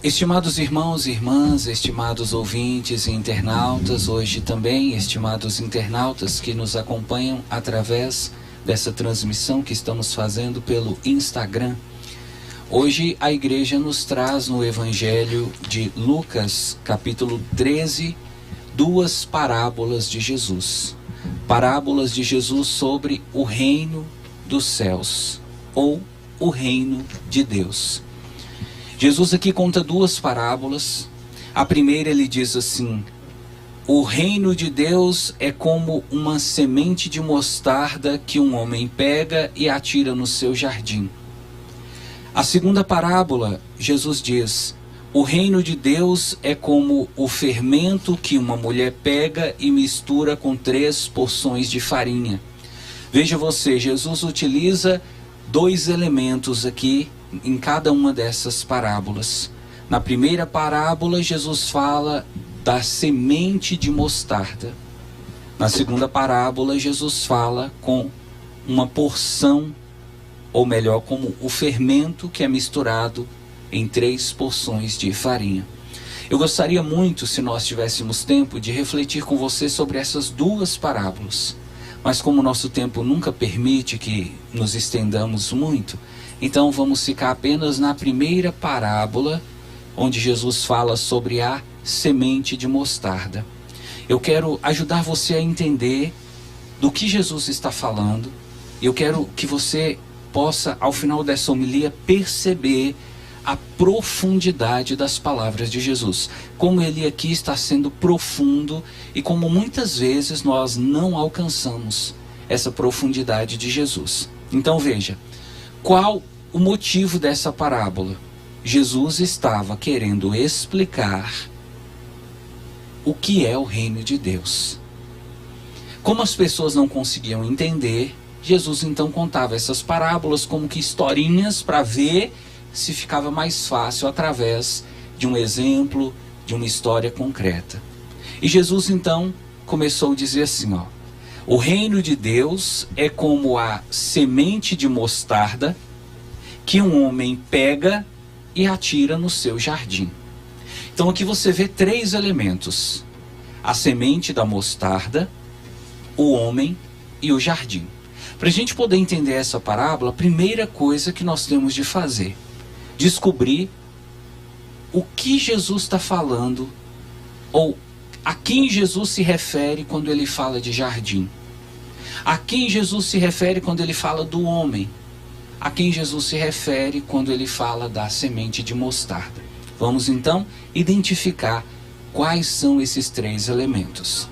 Estimados irmãos e irmãs, estimados ouvintes e internautas, hoje também, estimados internautas que nos acompanham através dessa transmissão que estamos fazendo pelo Instagram. Hoje a igreja nos traz no Evangelho de Lucas, capítulo 13, duas parábolas de Jesus. Parábolas de Jesus sobre o reino dos céus, ou o reino de Deus. Jesus aqui conta duas parábolas. A primeira ele diz assim: o reino de Deus é como uma semente de mostarda que um homem pega e atira no seu jardim. A segunda parábola, Jesus diz: o reino de Deus é como o fermento que uma mulher pega e mistura com 3 porções de farinha. Veja você, Jesus utiliza 2 elementos aqui em cada uma dessas parábolas. Na primeira parábola, Jesus fala da semente de mostarda. Na segunda parábola, Jesus fala com uma porção, ou melhor, como o fermento que é misturado em 3 porções de farinha. Eu gostaria muito, se nós tivéssemos tempo, de refletir com você sobre essas duas parábolas. Mas como o nosso tempo nunca permite que nos estendamos muito, então vamos ficar apenas na primeira parábola, onde Jesus fala sobre a semente de mostarda. Eu quero ajudar você a entender do que Jesus está falando. Eu quero que você possa, ao final dessa homilia, perceber a profundidade das palavras de Jesus. Como ele aqui está sendo profundo e como muitas vezes nós não alcançamos essa profundidade de Jesus. Então veja, qual o motivo dessa parábola? Jesus estava querendo explicar o que é o reino de Deus. Como as pessoas não conseguiam entender, Jesus então contava essas parábolas como que historinhas para ver se ficava mais fácil através de um exemplo, de uma história concreta. E Jesus então começou a dizer assim, o reino de Deus é como a semente de mostarda que um homem pega e atira no seu jardim. Então aqui você vê 3 elementos: a semente da mostarda, o homem e o jardim. Para a gente poder entender essa parábola, a primeira coisa que nós temos de fazer, descobrir o que Jesus está falando, ou a quem Jesus se refere quando ele fala de jardim. A quem Jesus se refere quando ele fala do homem. A quem Jesus se refere quando ele fala da semente de mostarda. Vamos então identificar quais são esses 3 elementos.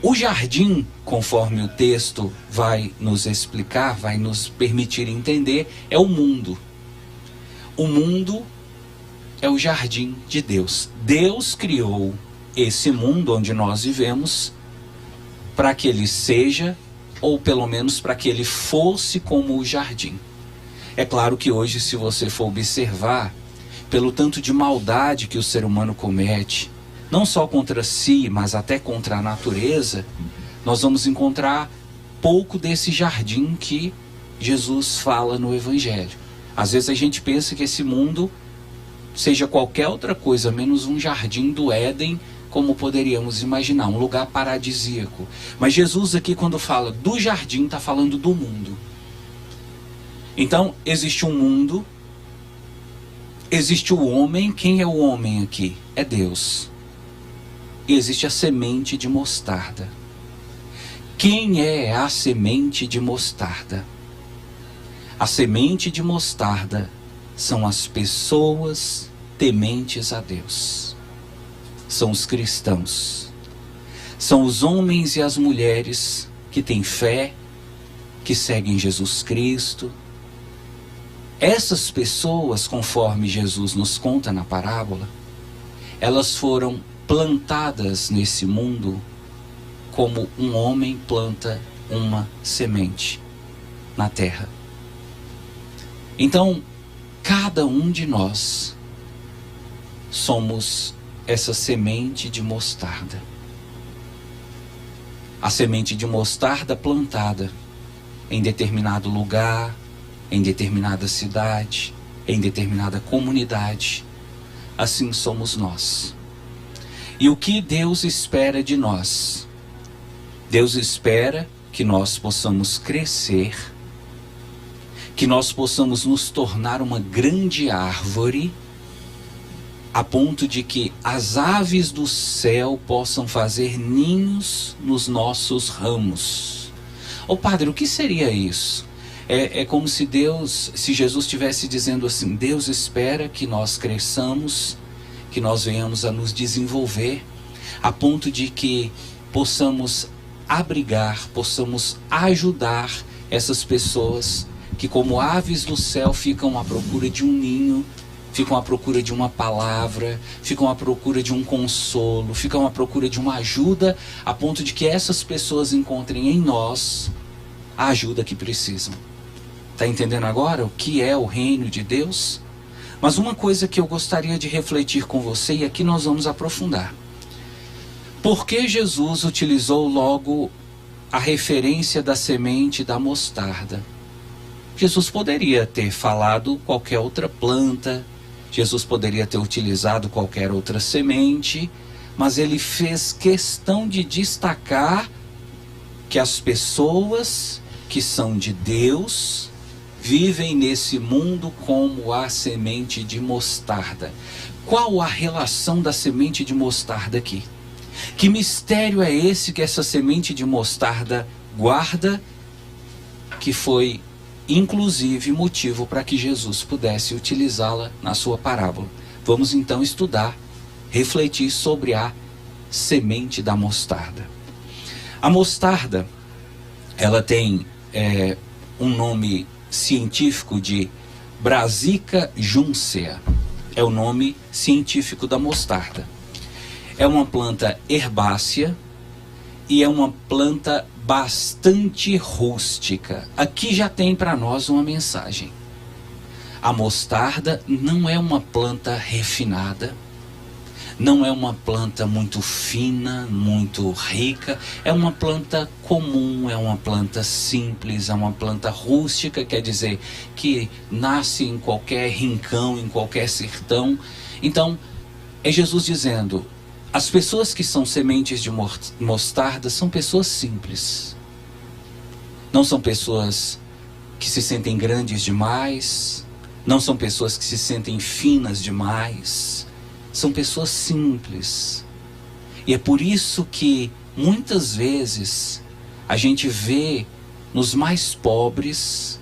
O jardim, conforme o texto vai nos explicar, vai nos permitir entender, é o mundo. O mundo é o jardim de Deus. Deus criou esse mundo onde nós vivemos para que ele seja, ou pelo menos para que ele fosse como o jardim. É claro que hoje, se você for observar, pelo tanto de maldade que o ser humano comete, não só contra si, mas até contra a natureza, nós vamos encontrar pouco desse jardim que Jesus fala no Evangelho. Às vezes a gente pensa que esse mundo seja qualquer outra coisa, menos um jardim do Éden, como poderíamos imaginar, um lugar paradisíaco. Mas Jesus aqui, quando fala do jardim, está falando do mundo. Então, existe um mundo, existe o homem. Quem é o homem aqui? É Deus. E existe a semente de mostarda. Quem é a semente de mostarda? A semente de mostarda são as pessoas tementes a Deus. São os cristãos. São os homens e as mulheres que têm fé, que seguem Jesus Cristo. Essas pessoas, conforme Jesus nos conta na parábola, elas foram plantadas nesse mundo como um homem planta uma semente na terra. Então, cada um de nós somos essa semente de mostarda. A semente de mostarda plantada em determinado lugar, em determinada cidade, em determinada comunidade, assim somos nós. E o que Deus espera de nós? Deus espera que nós possamos crescer, que nós possamos nos tornar uma grande árvore, a ponto de que as aves do céu possam fazer ninhos nos nossos ramos. Ô padre, o que seria isso? É como se Jesus estivesse dizendo assim: Deus espera que nós cresçamos, que nós venhamos a nos desenvolver, a ponto de que possamos abrigar, possamos ajudar essas pessoas que, como aves do céu, ficam à procura de um ninho, ficam à procura de uma palavra, ficam à procura de um consolo, ficam à procura de uma ajuda, a ponto de que essas pessoas encontrem em nós a ajuda que precisam. Está entendendo agora o que é o reino de Deus? Mas uma coisa que eu gostaria de refletir com você, e aqui nós vamos aprofundar. Por que Jesus utilizou logo a referência da semente da mostarda? Jesus poderia ter falado qualquer outra planta, Jesus poderia ter utilizado qualquer outra semente, mas ele fez questão de destacar que as pessoas que são de Deus vivem nesse mundo como a semente de mostarda. Qual a relação da semente de mostarda aqui? Que mistério é esse que essa semente de mostarda guarda, que foi inclusive motivo para que Jesus pudesse utilizá-la na sua parábola? Vamos então estudar, refletir sobre a semente da mostarda. A mostarda, ela tem um nome científico de Brassica juncea. É o nome científico da mostarda. É uma planta herbácea e é uma planta bastante rústica. Aqui já tem para nós uma mensagem. A mostarda não é uma planta refinada, não é uma planta muito fina, muito rica, é uma planta comum, é uma planta simples, é uma planta rústica, quer dizer que nasce em qualquer rincão, em qualquer sertão. Então, é Jesus dizendo: as pessoas que são sementes de mostarda são pessoas simples. Não são pessoas que se sentem grandes demais, não são pessoas que se sentem finas demais. São pessoas simples. E é por isso que muitas vezes a gente vê nos mais pobres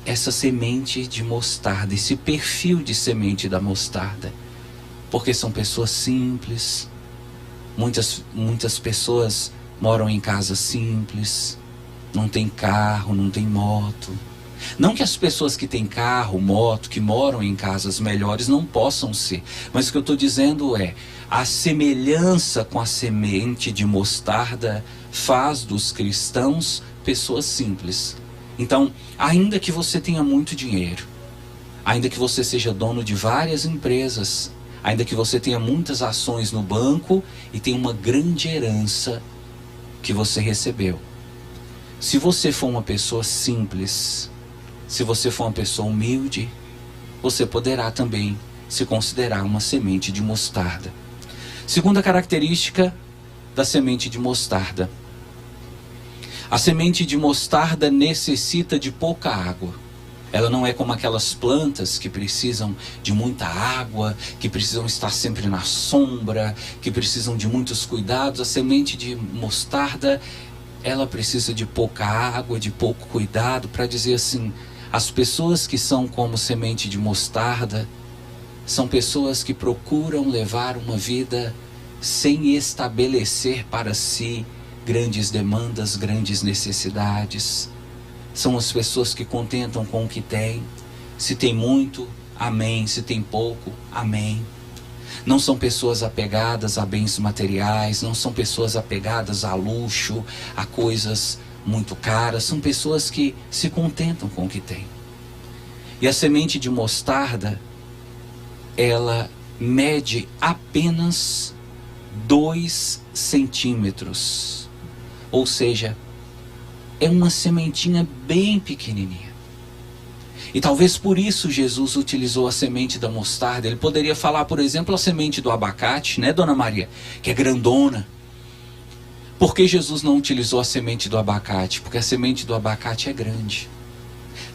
essa semente de mostarda, esse perfil de semente da mostarda. Porque são pessoas simples. Muitas pessoas moram em casas simples, não tem carro, não tem moto. Não que as pessoas que têm carro, moto, que moram em casas melhores não possam ser, mas o que eu estou dizendo é: a semelhança com a semente de mostarda faz dos cristãos pessoas simples. Então, ainda que você tenha muito dinheiro, ainda que você seja dono de várias empresas, ainda que você tenha muitas ações no banco e tenha uma grande herança que você recebeu, se você for uma pessoa simples, se você for uma pessoa humilde, você poderá também se considerar uma semente de mostarda. Segunda característica da semente de mostarda: a semente de mostarda necessita de pouca água. Ela não é como aquelas plantas que precisam de muita água, que precisam estar sempre na sombra, que precisam de muitos cuidados. A semente de mostarda, ela precisa de pouca água, de pouco cuidado. Para dizer assim, as pessoas que são como semente de mostarda são pessoas que procuram levar uma vida sem estabelecer para si grandes demandas, grandes necessidades. São as pessoas que contentam com o que têm. Se tem muito, amém. Se tem pouco, amém. Não são pessoas apegadas a bens materiais, não são pessoas apegadas a luxo, a coisas muito caras. São pessoas que se contentam com o que têm. E a semente de mostarda, ela mede apenas 2 centímetros. Ou seja, é uma sementinha bem pequenininha. E talvez por isso Jesus utilizou a semente da mostarda. Ele poderia falar, por exemplo, a semente do abacate, né, Dona Maria? Que é grandona. Por que Jesus não utilizou a semente do abacate? Porque a semente do abacate é grande.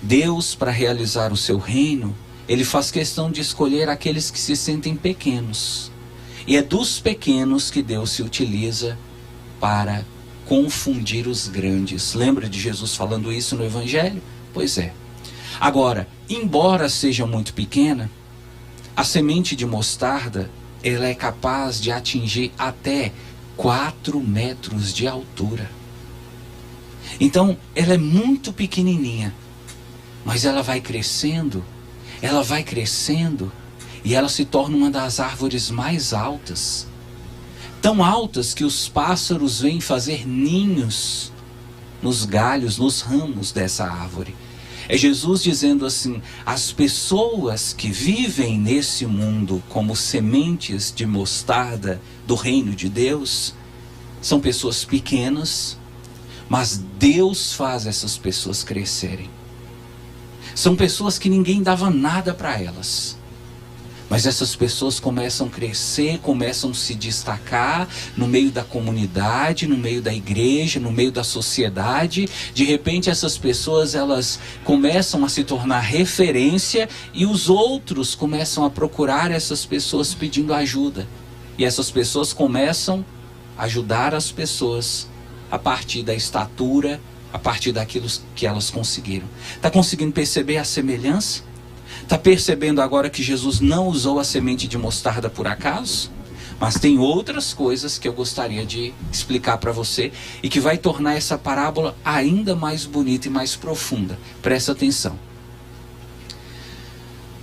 Deus, para realizar o seu reino, Ele faz questão de escolher aqueles que se sentem pequenos. E é dos pequenos que Deus se utiliza para confundir os grandes. Lembra de Jesus falando isso no Evangelho? Pois é. Agora, embora seja muito pequena, a semente de mostarda, ela é capaz de atingir até 4 metros de altura. Então, ela é muito pequenininha, mas ela vai crescendo, e ela se torna uma das árvores mais altas. Tão altas que os pássaros vêm fazer ninhos nos galhos, nos ramos dessa árvore. É Jesus dizendo assim: as pessoas que vivem nesse mundo como sementes de mostarda do reino de Deus, são pessoas pequenas, mas Deus faz essas pessoas crescerem. São pessoas que ninguém dava nada para elas. Mas essas pessoas começam a crescer, começam a se destacar no meio da comunidade, no meio da igreja, no meio da sociedade. De repente essas pessoas, elas começam a se tornar referência e os outros começam a procurar essas pessoas pedindo ajuda. E essas pessoas começam a ajudar as pessoas a partir da estatura, a partir daquilo que elas conseguiram. Está conseguindo perceber a semelhança? Está percebendo agora que Jesus não usou a semente de mostarda por acaso? Mas tem outras coisas que eu gostaria de explicar para você e que vai tornar essa parábola ainda mais bonita e mais profunda. Presta atenção.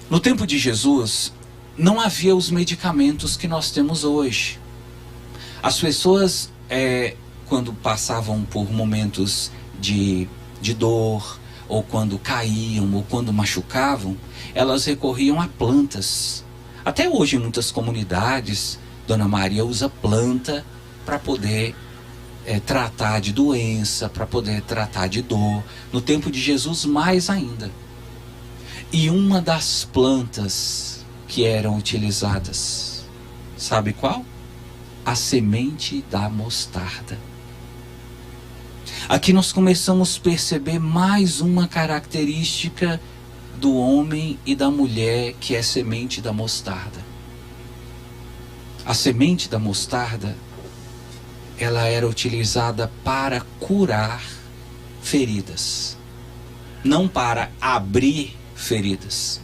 No tempo de Jesus, não havia os medicamentos que nós temos hoje. As pessoas, quando passavam por momentos de dor, ou quando caíam, ou quando machucavam, elas recorriam a plantas. Até hoje, em muitas comunidades, Dona Maria usa planta para poder tratar de doença, para poder tratar de dor. No tempo de Jesus, mais ainda. E uma das plantas que eram utilizadas, sabe qual? A semente da mostarda. Aqui nós começamos a perceber mais uma característica do homem e da mulher, que é a semente da mostarda. A semente da mostarda, ela era utilizada para curar feridas, não para abrir feridas.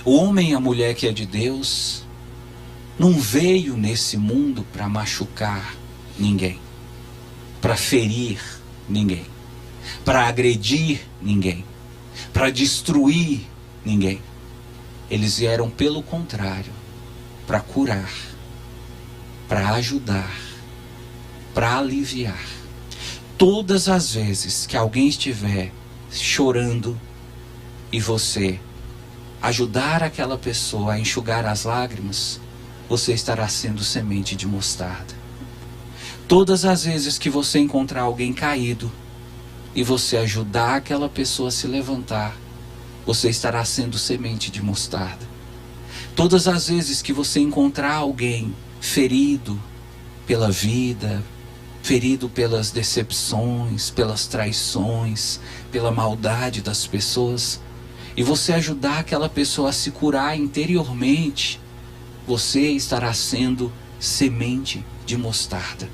O homem e a mulher que é de Deus não veio nesse mundo para machucar ninguém, para ferir ninguém, para agredir ninguém, para destruir ninguém. Eles vieram, pelo contrário, para curar, para ajudar, para aliviar. Todas as vezes que alguém estiver chorando e você ajudar aquela pessoa a enxugar as lágrimas, você estará sendo semente de mostarda. Todas as vezes que você encontrar alguém caído e você ajudar aquela pessoa a se levantar, você estará sendo semente de mostarda. Todas as vezes que você encontrar alguém ferido pela vida, ferido pelas decepções, pelas traições, pela maldade das pessoas, e você ajudar aquela pessoa a se curar interiormente, você estará sendo semente de mostarda.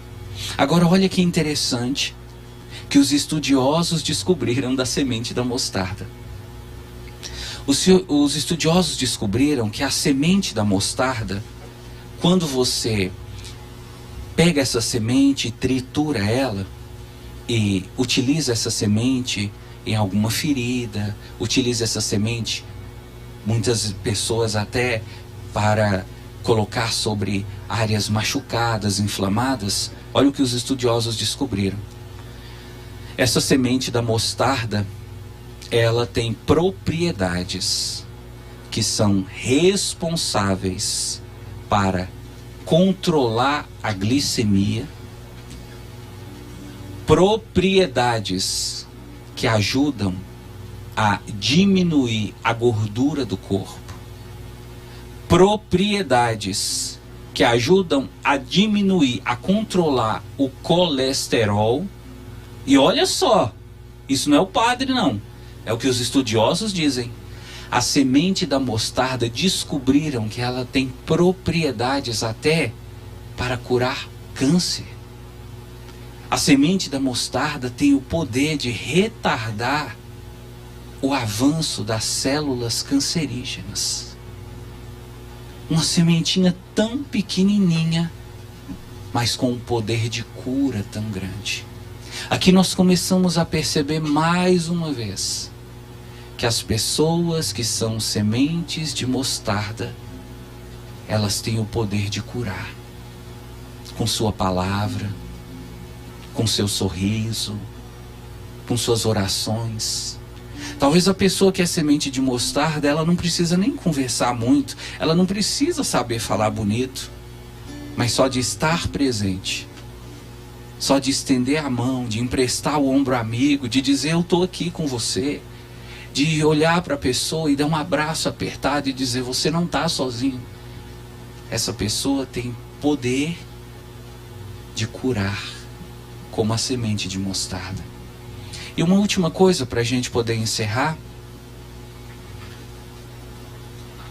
Agora olha que interessante que os estudiosos descobriram da semente da mostarda. Os estudiosos descobriram que a semente da mostarda, quando você pega essa semente, tritura ela e utiliza essa semente em alguma ferida, utiliza essa semente, muitas pessoas até para colocar sobre áreas machucadas, inflamadas. Olha o que os estudiosos descobriram. Essa semente da mostarda, ela tem propriedades que são responsáveis para controlar a glicemia, propriedades que ajudam a diminuir a gordura do corpo, propriedades que ajudam a diminuir, a controlar o colesterol. E olha só, isso não é o padre não, é o que os estudiosos dizem. A semente da mostarda descobriram que ela tem propriedades até para curar câncer. A semente da mostarda tem o poder de retardar o avanço das células cancerígenas. Uma sementinha tão pequenininha, mas com um poder de cura tão grande. Aqui nós começamos a perceber mais uma vez que as pessoas que são sementes de mostarda, elas têm o poder de curar. Com sua palavra, com seu sorriso, com suas orações. Talvez a pessoa que é semente de mostarda, ela não precisa nem conversar muito, ela não precisa saber falar bonito, mas só de estar presente, só de estender a mão, de emprestar o ombro amigo, de dizer eu estou aqui com você, de olhar para a pessoa e dar um abraço apertado e dizer você não está sozinho. Essa pessoa tem poder de curar, como a semente de mostarda. E uma última coisa para a gente poder encerrar.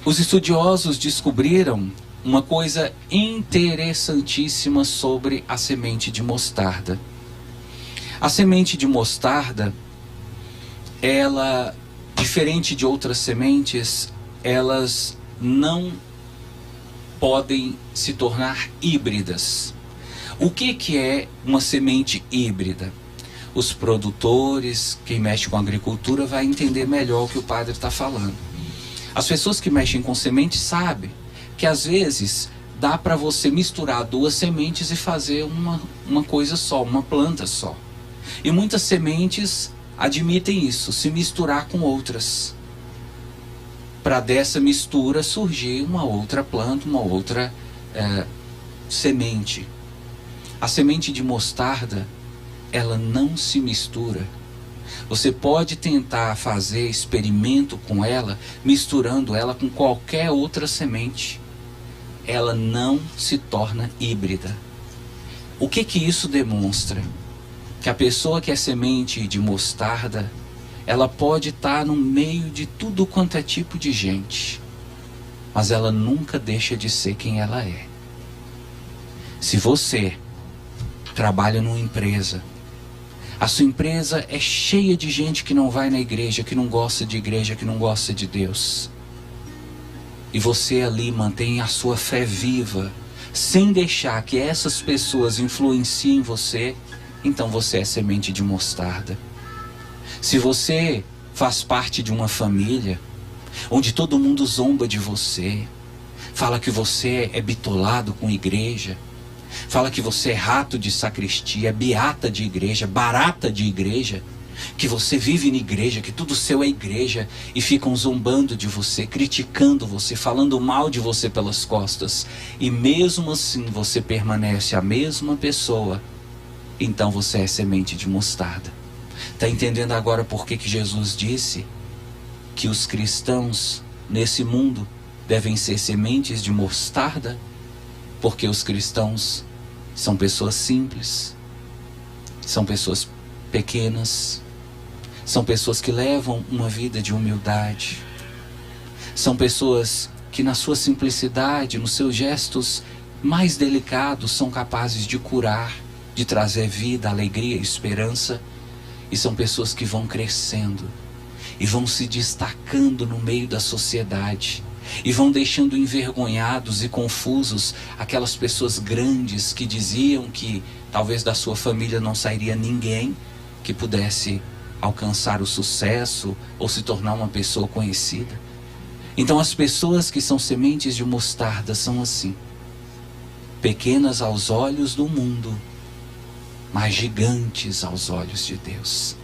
Os estudiosos descobriram uma coisa interessantíssima sobre a semente de mostarda. A semente de mostarda, ela, diferente de outras sementes, elas não podem se tornar híbridas. O que é uma semente híbrida? Os produtores, quem mexe com agricultura, vai entender melhor o que o padre está falando. As pessoas que mexem com sementes sabem que às vezes dá para você misturar duas sementes e fazer uma coisa só, uma planta só. E muitas sementes admitem isso, se misturar com outras, para dessa mistura surgir uma outra planta, uma outra semente. A semente de mostarda, ela não se mistura. Você pode tentar fazer experimento com ela, misturando ela com qualquer outra semente. Ela não se torna híbrida. O que isso demonstra? Que a pessoa que é semente de mostarda, ela pode estar no meio de tudo quanto é tipo de gente, mas ela nunca deixa de ser quem ela é. Se você trabalha numa empresa, a sua empresa é cheia de gente que não vai na igreja, que não gosta de igreja, que não gosta de Deus, e você ali mantém a sua fé viva, sem deixar que essas pessoas influenciem você, então você é semente de mostarda. Se você faz parte de uma família onde todo mundo zomba de você, fala que você é bitolado com igreja, fala que você é rato de sacristia, beata de igreja, barata de igreja, que você vive na igreja, que tudo seu é igreja, e ficam zombando de você, criticando você, falando mal de você pelas costas, e mesmo assim você permanece a mesma pessoa, então você é semente de mostarda. Está entendendo agora por que Jesus disse que os cristãos nesse mundo devem ser sementes de mostarda? Porque os cristãos são pessoas simples, são pessoas pequenas, são pessoas que levam uma vida de humildade, são pessoas que na sua simplicidade, nos seus gestos mais delicados, são capazes de curar, de trazer vida, alegria, esperança, e são pessoas que vão crescendo e vão se destacando no meio da sociedade, e vão deixando envergonhados e confusos aquelas pessoas grandes que diziam que talvez da sua família não sairia ninguém que pudesse alcançar o sucesso ou se tornar uma pessoa conhecida. Então as pessoas que são sementes de mostarda são assim, pequenas aos olhos do mundo, mas gigantes aos olhos de Deus.